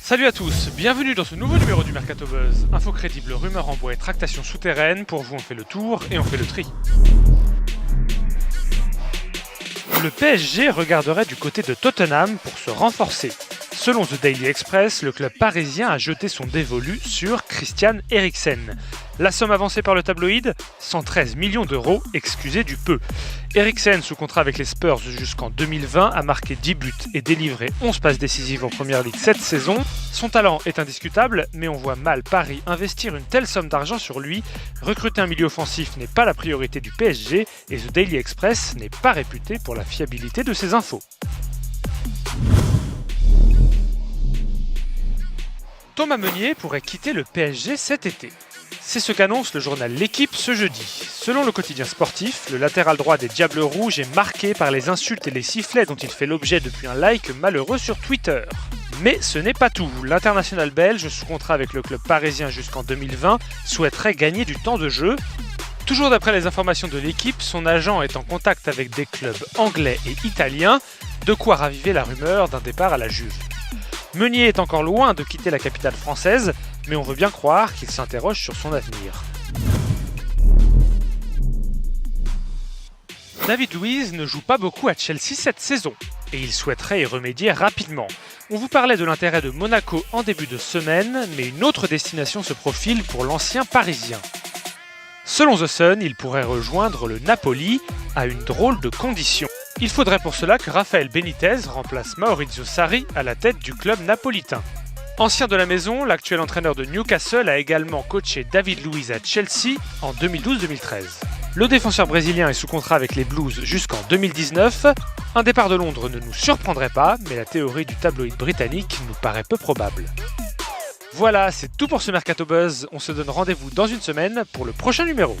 Salut à tous, bienvenue dans ce nouveau numéro du Mercato Buzz. Info crédible, rumeurs en bois et tractations souterraines. Pour vous, on fait le tour et on fait le tri. Le PSG regarderait du côté de Tottenham pour se renforcer. Selon The Daily Express, le club parisien a jeté son dévolu sur Christian Eriksen. La somme avancée par le tabloïd 113 millions d'euros, excusez du peu. Eriksen, sous contrat avec les Spurs jusqu'en 2020, a marqué 10 buts et délivré 11 passes décisives en Première Ligue cette saison. Son talent est indiscutable, mais on voit mal Paris investir une telle somme d'argent sur lui. Recruter un milieu offensif n'est pas la priorité du PSG et The Daily Express n'est pas réputé pour la fiabilité de ses infos. Thomas Meunier pourrait quitter le PSG cet été. C'est ce qu'annonce le journal L'Équipe ce jeudi. Selon le quotidien sportif, le latéral droit des Diables Rouges est marqué par les insultes et les sifflets dont il fait l'objet depuis un like malheureux sur Twitter. Mais ce n'est pas tout. L'international belge, sous contrat avec le club parisien jusqu'en 2020, souhaiterait gagner du temps de jeu. Toujours d'après les informations de L'Équipe, son agent est en contact avec des clubs anglais et italiens, de quoi raviver la rumeur d'un départ à la Juve. Meunier est encore loin de quitter la capitale française, mais on veut bien croire qu'il s'interroge sur son avenir. David Luiz ne joue pas beaucoup à Chelsea cette saison, et il souhaiterait y remédier rapidement. On vous parlait de l'intérêt de Monaco en début de semaine, mais une autre destination se profile pour l'ancien Parisien. Selon The Sun, il pourrait rejoindre le Napoli à une drôle de condition. Il faudrait pour cela que Rafael Benitez remplace Maurizio Sarri à la tête du club napolitain. Ancien de la maison, l'actuel entraîneur de Newcastle a également coaché David Luiz à Chelsea en 2012-2013. Le défenseur brésilien est sous contrat avec les Blues jusqu'en 2019. Un départ de Londres ne nous surprendrait pas, mais la théorie du tabloïd britannique nous paraît peu probable. Voilà, c'est tout pour ce Mercato Buzz. On se donne rendez-vous dans une semaine pour le prochain numéro.